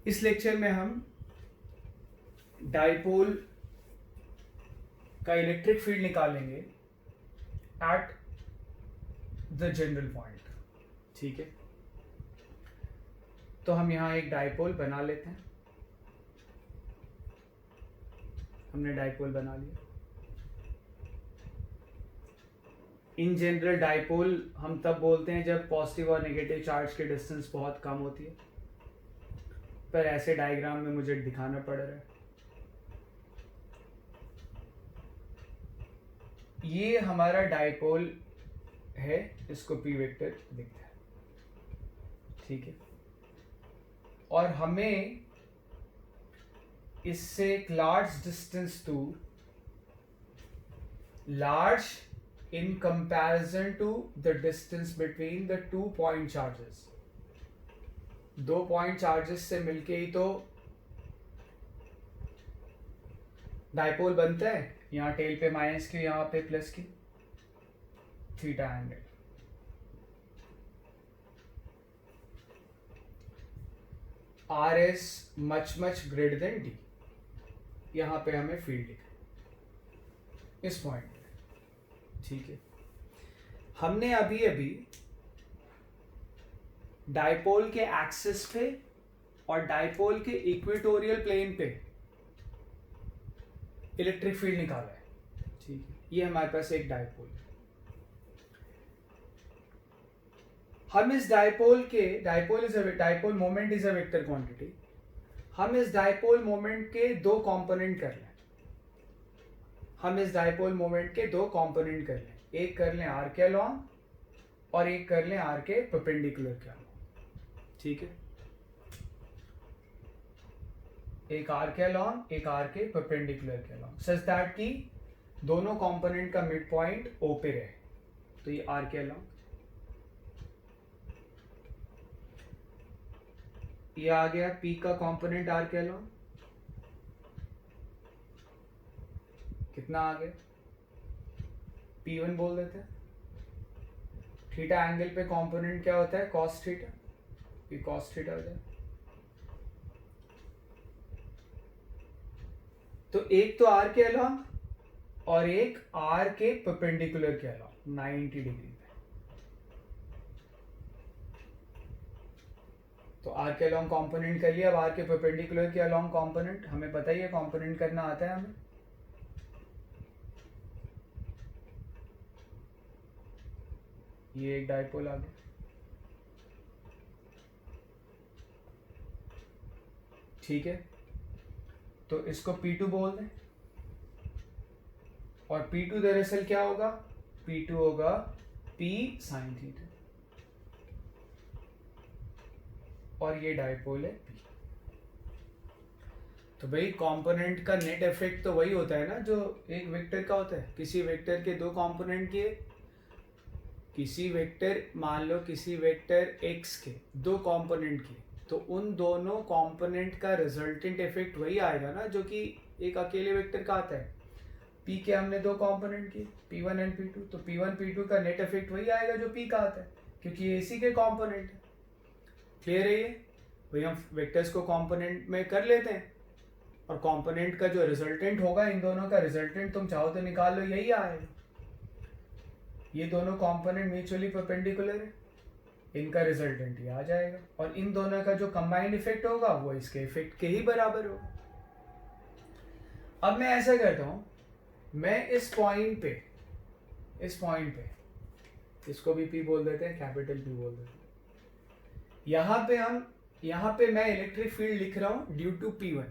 इस लेक्चर में हम डाइपोल का इलेक्ट्रिक फील्ड निकालेंगे एट द जनरल पॉइंट। ठीक है, तो हम यहाँ एक डाइपोल बना लेते हैं। हमने डाइपोल बना लिया। इन जनरल डाइपोल हम तब बोलते हैं जब पॉजिटिव और नेगेटिव चार्ज की डिस्टेंस बहुत कम होती है, पर ऐसे डायग्राम में मुझे दिखाना पड़ रहा है। ये हमारा डाइपोल है, इसको पी वेक्टर दिखता है। ठीक है, और हमें इससे एक लार्ज डिस्टेंस दूर, large in comparison to the distance between the 2 point charges, 2 point charges से मिलके ही तो डाइपोल बनता है। यहाँ टेल पे माइनस की, यहाँ पे प्लस की, theta angle. R is much greater than D. यहाँ पे हमें फील्ड लिखा इस पॉइंट पे। ठीक है, हमने अभी डाइपोल के एक्सिस पे और डाइपोल के इक्वेटोरियल प्लेन पे इलेक्ट्रिक फील्ड निकाला है। ठीक है, ये हमारे पास एक डाइपोल है। हम इस dipole moment is a vector quantity. हम इस डाइपोल मोमेंट के दो कंपोनेंट कर लें। एक कर लें आर के अलॉन्ग और एक कर लें आर के परपेंडिकुलर के अलॉन्ग। ठीक है, एक आर के अलॉन्ग, एक आर के परपेंडिकुलर के अलॉन्ग, सच दैट कि दोनों कंपोनेंट का मिड पॉइंट ओ पे रहे। तो ये आर के अलॉन्ग, ये आ गया पी का कंपोनेंट आर के अलॉन्ग। कितना आ गया? P1 बोल देते हैं। थीटा एंगल पे कंपोनेंट क्या होता है? Cos theta. ये कॉस थीटा हो जाए। तो एक तो आर के अलॉन्ग और एक आर के परपेंडिकुलर के अलॉन्ग 90 डिग्री पे। तो आर के अलॉन्ग कंपोनेंट कर लिया। अब आर के परपेंडिकुलर के अलॉन्ग कंपोनेंट हमें पता ही है, कंपोनेंट करना आता है हमें। ये एक डाइपोल आ गया। ठीक है, तो इसको P2 बोल दें। और P2 दरअसल क्या होगा? P2 होगा P साइन थीटा, और ये डाइपोल है P। तो भाई कंपोनेंट का नेट इफेक्ट तो वही होता है ना जो एक वेक्टर का होता है। किसी वेक्टर के दो कंपोनेंट के, किसी वेक्टर, मान लो किसी वेक्टर x के दो कंपोनेंट के, तो उन दोनों कंपोनेंट का रिजल्टेंट इफेक्ट वही आएगा ना जो कि एक अकेले वेक्टर का आता है। p के हमने दो कंपोनेंट किए, P1 एंड P2, तो P1 P2 का नेट इफेक्ट वही आएगा जो p का आता है, क्योंकि ये इसी के कंपोनेंट है। क्लियर है ये? भाई हम वेक्टर्स को कंपोनेंट में कर लेते हैं और कंपोनेंट का जो रिजल्टेंट होगा, इन दोनों का रिजल्टेंट तुम चाहो तो निकाल लो, यही आएगा। ये दोनों कंपोनेंट म्यूचुअली परपेंडिकुलर है, इनका रिजल्टेंट ये आ जाएगा, और इन दोनों का जो कंबाइंड इफेक्ट होगा वो इसके इफेक्ट के ही बराबर होगा। अब मैं ऐसा करता हूं, मैं इस पॉइंट पे इसको भी P बोल देते हैं, कैपिटल P बोल देते हैं। यहाँ पे मैं इलेक्ट्रिक फील्ड लिख रहा हूं ड्यू टू P1।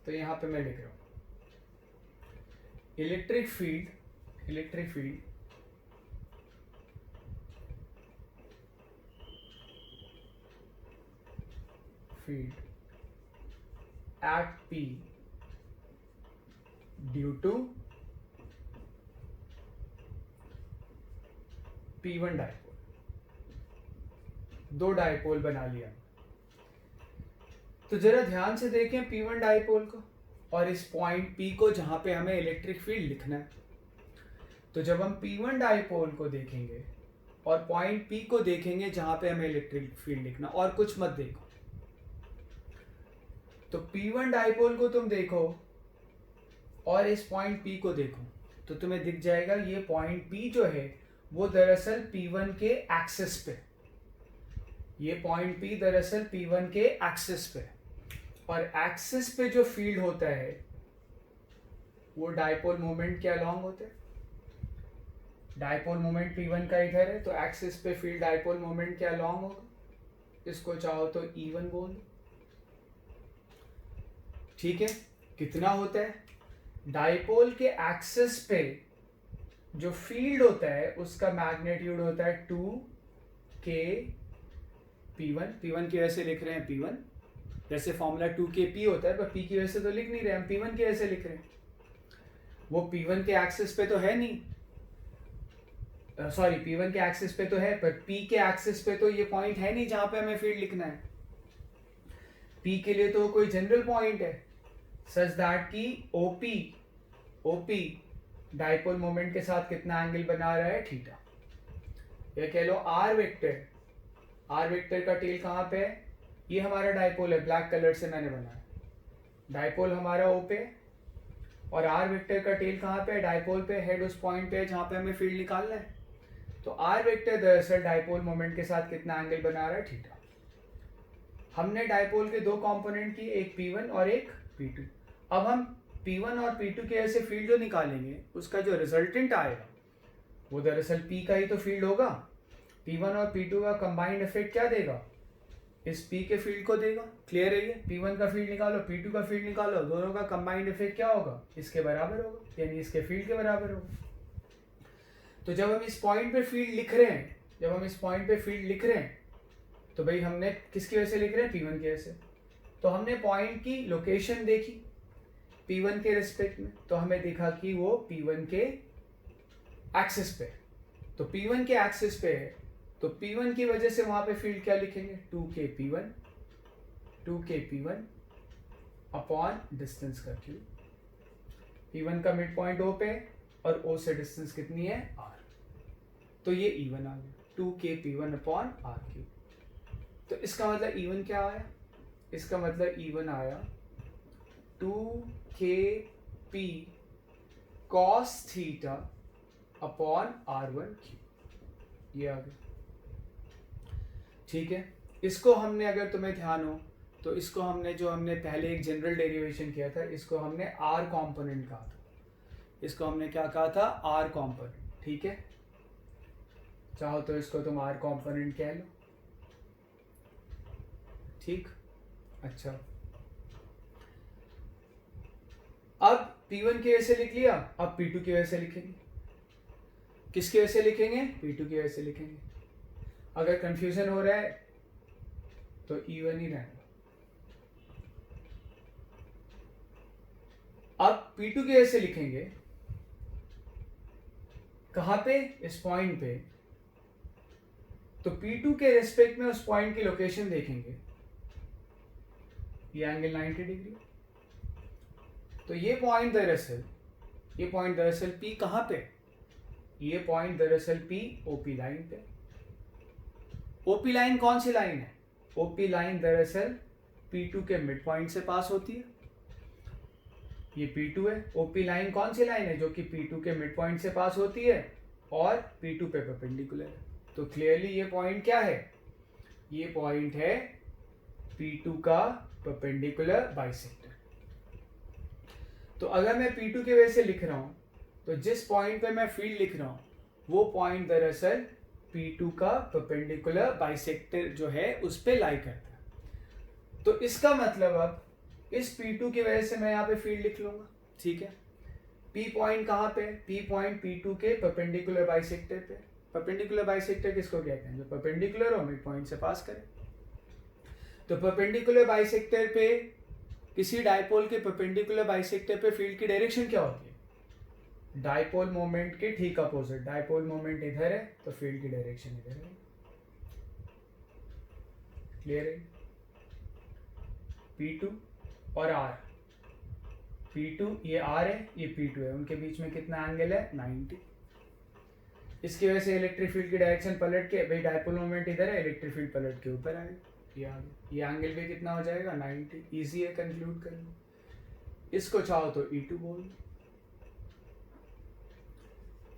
तो यहाँ पे मैं लिख रहा हूं electric field at P due to P1 dipole. दो डाइपोल बना लिया। तो जरा ध्यान से देखें P1 डाइपोल को और इस पॉइंट P को जहां पे हमें इलेक्ट्रिक फील्ड लिखना है। तो जब हम P1 डाइपोल को देखेंगे और पॉइंट P को देखेंगे जहां पे हमें इलेक्ट्रिक फील्ड लिखना, और कुछ मत देखो, तो P1 डाइपोल को तुम देखो और इस पॉइंट P को देखो तो तुम्हें दिख जाएगा ये पॉइंट P जो है वो दरअसल P1 के एक्सिस पे, ये पॉइंट P दरअसल P1 के एक्सिस पे, और एक्सिस पे जो फील्ड होता है वो डाइपोल मोमेंट के अलोंग होता है। डाइपोल मोमेंट P1 का इधर है तो एक्सिस पे फील्ड डाइपोल मोमेंट के अलोंग होगा, इसको चाहो तो E1 बोल दो। ठीक है, कितना होता है? डाइपोल के एक्सिस पे जो फील्ड होता है उसका मैग्नीट्यूड होता है 2k P1। P1 की वजह से लिख रहे हैं P1, जैसे फॉर्मूला 2kP होता है, पर P की वजह से तो लिख नहीं रहे हम, P1 की वजह से लिख रहे हैं। वो P1 के एक्सिस पे तो है नहीं, सॉरी P1 के एक्सिस पे तो है, पर P के एक्सिस पे तो ये पॉइंट है नहीं जहां पे हमें फील्ड लिखना है। P के लिए तो कोई जनरल पॉइंट है सच दैट कि OP डाइपोल मोमेंट के साथ कितना एंगल बना रहा है? थीटा। ये कह लो R वेक्टर का टेल कहाँ पे है? ये हमारा डाइपोल है, ब्लैक कलर से मैंने बनाया। डाइपोल हमारा O पे और R वेक्टर का टेल कहाँ पे है? डाइपोल पे, हेड उस पॉइंट पे है जहाँ पे हमें फील्ड निकालना है। तो R वेक्टर दरअसल डाइपोल मोमेंट के साथ कितना एंगल बना रहा है? थीटा। हमने डाइपोल के दो कंपोनेंट की, एक P1 और एक P2। अब हम P1 और P2 के ऐसे फील्ड जो निकालेंगे उसका जो रिजल्टेंट आएगा वो दरअसल P का ही तो फील्ड होगा। P1 और P2 का कंबाइंड इफेक्ट क्या देगा? इस P के फील्ड को देगा। क्लियर है ये? P1 का फील्ड निकालो, P2 का फील्ड निकालो, दोनों का कंबाइंड इफेक्ट क्या होगा? इसके बराबर होगा, यानी इसके फील्ड के बराबर होगा। तो जब हम इस पॉइंट पे फील्ड लिख रहे हैं, तो भाई हमने किसकी वजह से लिख रहे हैं? P1 की वजह से। तो हमने पॉइंट की लोकेशन देखी P1 के रिस्पेक्ट में, तो हमें देखा कि वो P1 के एक्सिस पे, तो P1 के एक्सिस पे है, तो P1 की वजह से वहां पे फील्ड क्या लिखेंगे? 2k P1 अपॉन डिस्टेंस का Q। P1 का मिड पॉइंट O पे और O से डिस्टेंस कितनी है? R। तो ये E1 आ गया, 2k P1 अपॉन RQ। तो इसका मतलब E1 क्या आया? इसका मतलब E1 आया 2kP cos theta upon R1Q। ये आ गया। ठीक है, इसको हमने, अगर तुम्हें ध्यान हो तो इसको हमने, जो हमने पहले एक जनरल डेरिवेशन किया था, इसको हमने R कॉम्पोनेंट कहा था। इसको हमने क्या कहा था? R component. ठीक है, चाहो तो इसको तुम R कॉम्पोनेंट कह लो। ठीक, अच्छा, अब P1 की वजह से लिख लिया, अब P2 की वजह से लिखेंगे। किसकी वजह से लिखेंगे? P2 की वजह से लिखेंगे। अगर कंफ्यूजन हो रहा है तो E1 ही रहना। अब P2 की वजह से लिखेंगे कहां पे? इस पॉइंट पे। तो P2 के रेस्पेक्ट में उस पॉइंट की लोकेशन देखेंगे, ये एंगल 90 डिग्री। तो ये पॉइंट दरअसल P कहां पे? ये पॉइंट दरअसल P OP लाइन पे। OP लाइन कौन सी लाइन है? OP लाइन दरअसल P2 के मिड पॉइंट से पास होती है। ये P2 है। OP लाइन कौन सी लाइन है? जो कि P2 के मिड पॉइंट से पास होती है और P2 पे परपेंडिकुलर है। तो क्लियरली ये पॉइंट क्या है? ये पॉइंट है P2 का परपेंडिकुलर बाइसेक्टर। तो अगर मैं P2 की वजह से लिख रहा हूं तो जिस पॉइंट पे मैं फील्ड लिख रहा हूं वो पॉइंट दरअसल P2 का परपेंडिकुलर बाइसेक्टर जो है उस पे लाई करता है। तो इसका मतलब अब इस P2 की वजह से मैं यहाँ पे फील्ड लिख लूंगा। ठीक है, P पॉइंट कहाँ पे? P पॉइंट P2 के परपेंडिकुलर बाइसेक्टर पे। परपेंडिकुलर बाइसेक्टर किसको कहते हैं? जो परपेंडिकुलर हो, मिड पॉइंट से पास करे। तो परपेंडिकुलर बाइसेक्टर पे, किसी डाइपोल के परपेंडिकुलर बाइसेक्टर पे फील्ड की डायरेक्शन क्या होती है? डाइपोल मोमेंट के ठीक अपोजिट। डाइपोल मोमेंट इधर है तो फील्ड की डायरेक्शन इधर है। क्लियर है? P2 और R, P2 ये R है, ये P2 है, उनके बीच में कितना एंगल है? 90। इसकी वजह से इलेक्ट्रिक फील्ड की डायरेक्शन पलट के, भाई डाइपोल मोमेंट इधर है, इलेक्ट्रिक फील्ड पलट के ऊपर आएगा। ये आ गया, ये एंगल भी कितना हो जाएगा 90, इजी है कंक्लूड करना। इसको चाहो तो E2 बोल,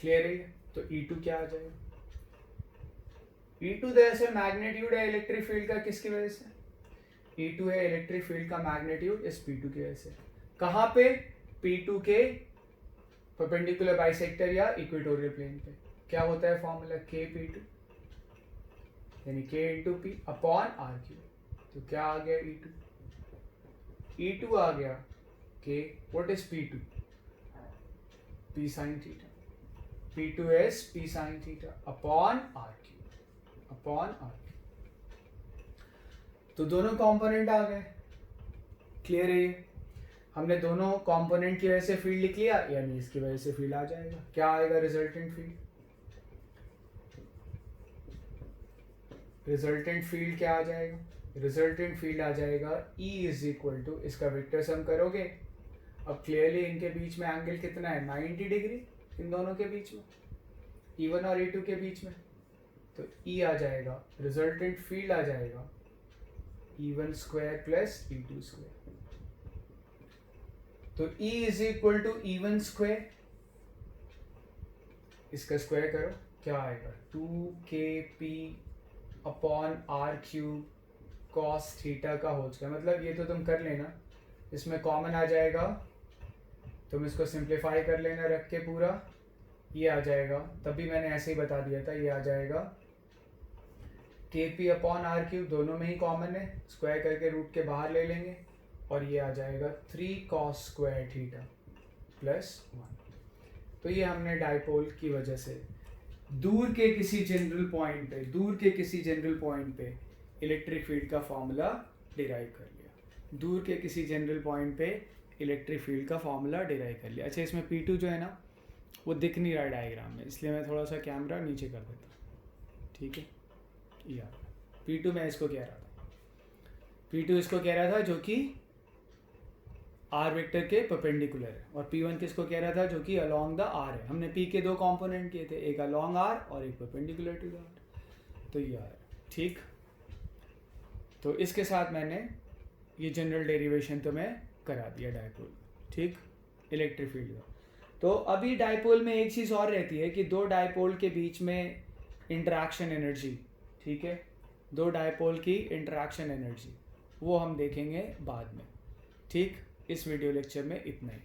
क्लियर है? तो E2 क्या आ जाएगा? E2 दरअसल मैग्नीट्यूड है इलेक्ट्रिक फील्ड का, किसकी वजह से? E2 है इलेक्ट्रिक फील्ड का मैग्नीट्यूड इस P2 की वजह से। कहाँ पे? P2 के परपेंडिकुलर बाइसेक्टर या इक्वेटोरियल प्लेन पे। क्या होता है फॉर्मूला? KP2 यानी K into P upon RQ। तो क्या आ गया E2? E2 आ गया K, what is P2? P sin theta. P2 is P sin theta upon RQ। तो दोनों कंपोनेंट आ गए, क्लियर है? ये हमने दोनों कंपोनेंट की वजह से फील्ड लिख लिया, यानी इसकी वजह से फील्ड आ जाएगा। क्या आएगा रिजल्टेंट फील्ड? रिजल्टेंट फील्ड क्या आ जाएगा? रिजल्टेंट फील्ड आ जाएगा E इज इक्वल टू, इसका वेक्टर सम करोगे। अब क्लियरली इनके बीच में एंगल कितना है? 90 डिग्री इन दोनों के बीच में, E1 और E2 के बीच में। तो E आ जाएगा, रिजल्टेंट फील्ड आ जाएगा E1 square plus E2 square. तो E is equal to E1 square, इसका स्क्वायर करो, क्या आएगा? 2KP upon R³ cos theta का होल स्क्वायर। मतलब ये तो तुम कर लेना, इसमें कॉमन आ जाएगा, तुम इसको सिंप्लीफाई कर लेना रख के पूरा, ये आ जाएगा। तभी मैंने ऐसे ही बता दिया था, ये आ जाएगा KP अपॉन R³, दोनों में ही कॉमन है, स्क्वायर करके रूट के बाहर ले लेंगे, और ये आ जाएगा 3 cos स्क्वायर थीटा प्लस 1। तो ये हमने डाइपोल की वजह से दूर के किसी जनरल पॉइंट पे इलेक्ट्रिक फील्ड का फॉर्मूला डिराइव कर लिया। दूर के किसी जनरल पॉइंट पे इलेक्ट्रिक फील्ड का फॉर्मूला डिराइव कर लिया। अच्छा, इसमें P2 जो है ना वो दिख नहीं रहा डायग्राम में, इसलिए मैं थोड़ा सा कैमरा नीचे कर देता हूँ, ठीक है? यार P2 मैं इसको कह रहा था, P2 इसको कह रहा था जो कि R वेक्टर के परपेंडिकुलर है, और P1 किसको कह रहा था? जो कि अलोंग द R है। हमने P के दो कंपोनेंट किए थे, एक अलोंग R और एक परपेंडिकुलर टू द R। तो ये R, ठीक। तो इसके साथ मैंने ये जनरल डेरिवेशन तो मैं करा दिया डाइपोल, ठीक, इलेक्ट्रिक फील्ड का। तो अभी डाइपोल में एक चीज़ और रहती है कि दो डाइपोल के बीच में इंटरेक्शन एनर्जी, ठीक है, दो डाइपोल की इंटरेक्शन एनर्जी, वो हम देखेंगे बाद में, ठीक। इस वीडियो लेक्चर में इतना ही।